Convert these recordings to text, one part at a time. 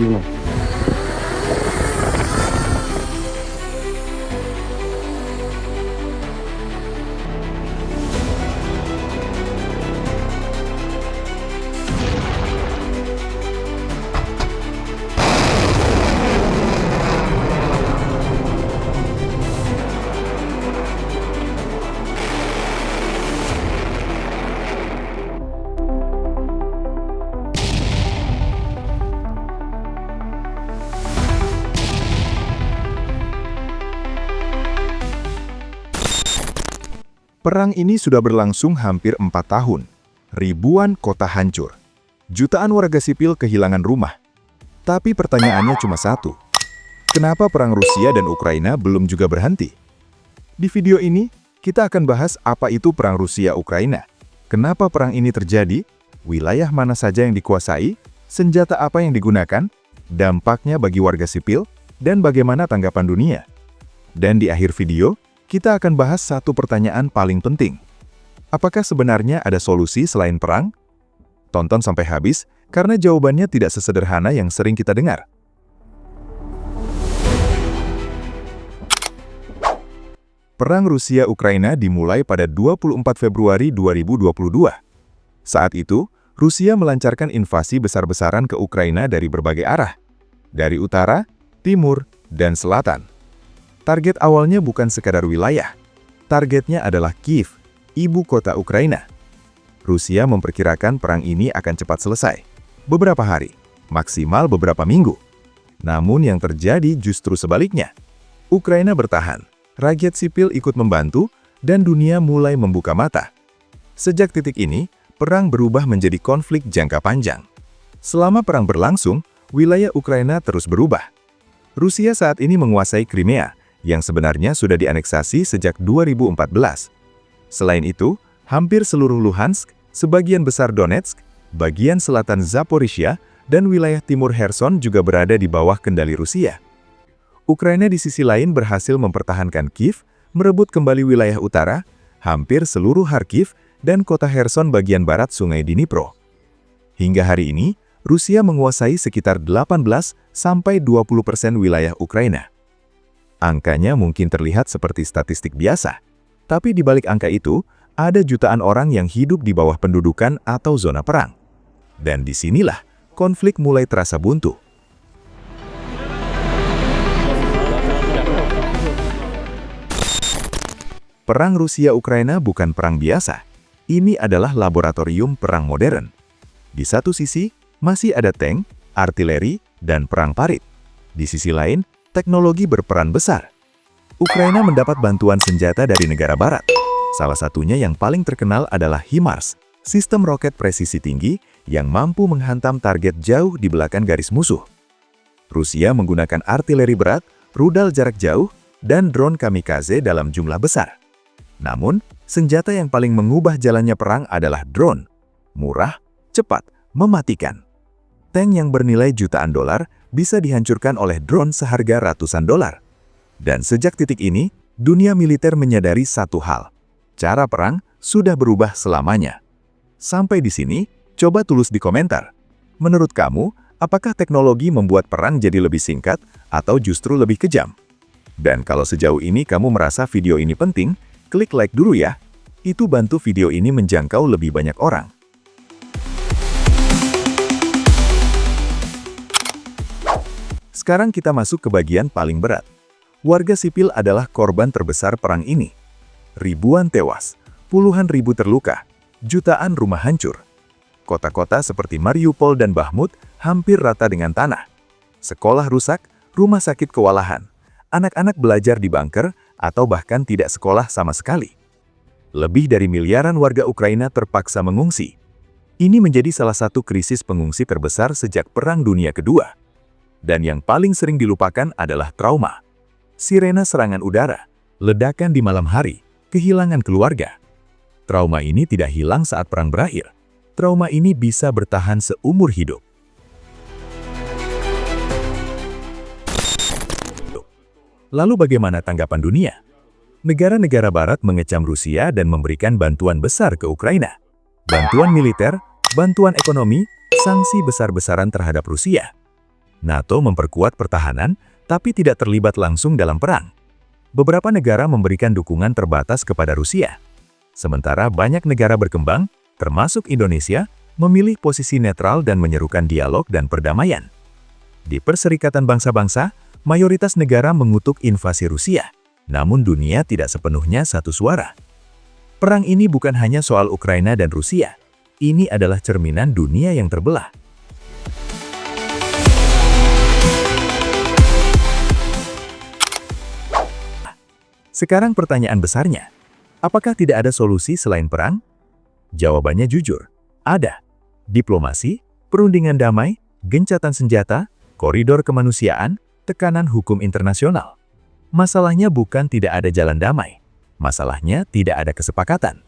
Ukraina. Perang ini sudah berlangsung hampir 4 tahun. Ribuan kota hancur. Jutaan warga sipil kehilangan rumah. Tapi pertanyaannya cuma satu. Kenapa perang Rusia dan Ukraina belum juga berhenti? Di video ini, kita akan bahas apa itu perang Rusia-Ukraina. Kenapa perang ini terjadi? Wilayah mana saja yang dikuasai? Senjata apa yang digunakan? Dampaknya bagi warga sipil? Dan bagaimana tanggapan dunia? Dan di akhir video, kita akan bahas satu pertanyaan paling penting. Apakah sebenarnya ada solusi selain perang? Tonton sampai habis, karena jawabannya tidak sesederhana yang sering kita dengar. Perang Rusia-Ukraina dimulai pada 24 Februari 2022. Saat itu, Rusia melancarkan invasi besar-besaran ke Ukraina dari berbagai arah. Dari utara, timur, dan selatan. Target awalnya bukan sekadar wilayah. Targetnya adalah Kiev, ibu kota Ukraina. Rusia memperkirakan perang ini akan cepat selesai. Beberapa hari, maksimal beberapa minggu. Namun yang terjadi justru sebaliknya. Ukraina bertahan, rakyat sipil ikut membantu, dan dunia mulai membuka mata. Sejak titik ini, perang berubah menjadi konflik jangka panjang. Selama perang berlangsung, wilayah Ukraina terus berubah. Rusia saat ini menguasai Crimea, yang sebenarnya sudah dianeksasi sejak 2014. Selain itu, hampir seluruh Luhansk, sebagian besar Donetsk, bagian selatan Zaporizhia, dan wilayah timur Kherson juga berada di bawah kendali Rusia. Ukraina di sisi lain berhasil mempertahankan Kiev, merebut kembali wilayah utara, hampir seluruh Kharkiv, dan kota Kherson bagian barat Sungai Dnipro. Hingga hari ini, Rusia menguasai sekitar 18–20% wilayah Ukraina. Angkanya mungkin terlihat seperti statistik biasa, tapi di balik angka itu, ada jutaan orang yang hidup di bawah pendudukan atau zona perang. Dan disinilah konflik mulai terasa buntu. Perang Rusia-Ukraina bukan perang biasa. Ini adalah laboratorium perang modern. Di satu sisi, masih ada tank, artileri, dan perang parit. Di sisi lain, teknologi berperan besar. Ukraina mendapat bantuan senjata dari negara barat. Salah satunya yang paling terkenal adalah HIMARS, sistem roket presisi tinggi yang mampu menghantam target jauh di belakang garis musuh. Rusia menggunakan artileri berat, rudal jarak jauh, dan drone kamikaze dalam jumlah besar. Namun, senjata yang paling mengubah jalannya perang adalah drone. Murah, cepat, mematikan. Tank yang bernilai jutaan dolar bisa dihancurkan oleh drone seharga ratusan dolar. Dan sejak titik ini, dunia militer menyadari satu hal. Cara perang sudah berubah selamanya. Sampai di sini, coba tulis di komentar. Menurut kamu, apakah teknologi membuat perang jadi lebih singkat atau justru lebih kejam? Dan kalau sejauh ini kamu merasa video ini penting, klik like dulu ya. Itu bantu video ini menjangkau lebih banyak orang. Sekarang kita masuk ke bagian paling berat. Warga sipil adalah korban terbesar perang ini. Ribuan tewas, puluhan ribu terluka, jutaan rumah hancur. Kota-kota seperti Mariupol dan Bakhmut hampir rata dengan tanah. Sekolah rusak, rumah sakit kewalahan. Anak-anak belajar di bunker atau bahkan tidak sekolah sama sekali. Lebih dari miliaran warga Ukraina terpaksa mengungsi. Ini menjadi salah satu krisis pengungsi terbesar sejak Perang Dunia Kedua. Dan yang paling sering dilupakan adalah trauma. Sirena serangan udara, ledakan di malam hari, kehilangan keluarga. Trauma ini tidak hilang saat perang berakhir. Trauma ini bisa bertahan seumur hidup. Lalu bagaimana tanggapan dunia? Negara-negara barat mengecam Rusia dan memberikan bantuan besar ke Ukraina. Bantuan militer, bantuan ekonomi, sanksi besar-besaran terhadap Rusia. NATO memperkuat pertahanan, tapi tidak terlibat langsung dalam perang. Beberapa negara memberikan dukungan terbatas kepada Rusia. Sementara banyak negara berkembang, termasuk Indonesia, memilih posisi netral dan menyerukan dialog dan perdamaian. Di Perserikatan Bangsa-Bangsa, mayoritas negara mengutuk invasi Rusia, namun dunia tidak sepenuhnya satu suara. Perang ini bukan hanya soal Ukraina dan Rusia, ini adalah cerminan dunia yang terbelah. Sekarang pertanyaan besarnya, apakah tidak ada solusi selain perang? Jawabannya jujur, ada. Diplomasi, perundingan damai, gencatan senjata, koridor kemanusiaan, tekanan hukum internasional. Masalahnya bukan tidak ada jalan damai. Masalahnya tidak ada kesepakatan.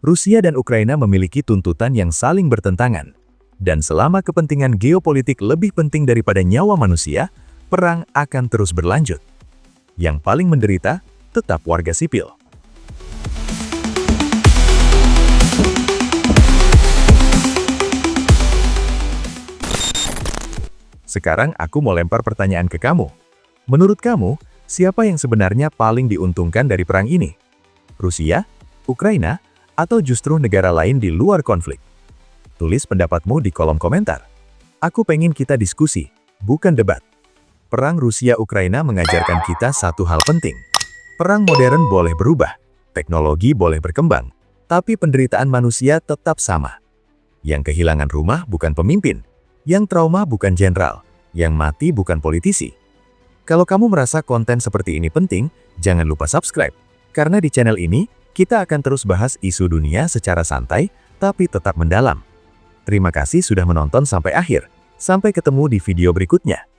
Rusia dan Ukraina memiliki tuntutan yang saling bertentangan. Dan selama kepentingan geopolitik lebih penting daripada nyawa manusia, perang akan terus berlanjut. Yang paling menderita tetap warga sipil. Sekarang aku mau lempar pertanyaan ke kamu. Menurut kamu, siapa yang sebenarnya paling diuntungkan dari perang ini? Rusia, Ukraina, atau justru negara lain di luar konflik? Tulis pendapatmu di kolom komentar. Aku pengen kita diskusi, bukan debat. Perang Rusia-Ukraina mengajarkan kita satu hal penting. Perang modern boleh berubah, teknologi boleh berkembang, tapi penderitaan manusia tetap sama. Yang kehilangan rumah bukan pemimpin, yang trauma bukan jenderal, yang mati bukan politisi. Kalau kamu merasa konten seperti ini penting, jangan lupa subscribe. Karena di channel ini, kita akan terus bahas isu dunia secara santai, tapi tetap mendalam. Terima kasih sudah menonton sampai akhir. Sampai ketemu di video berikutnya.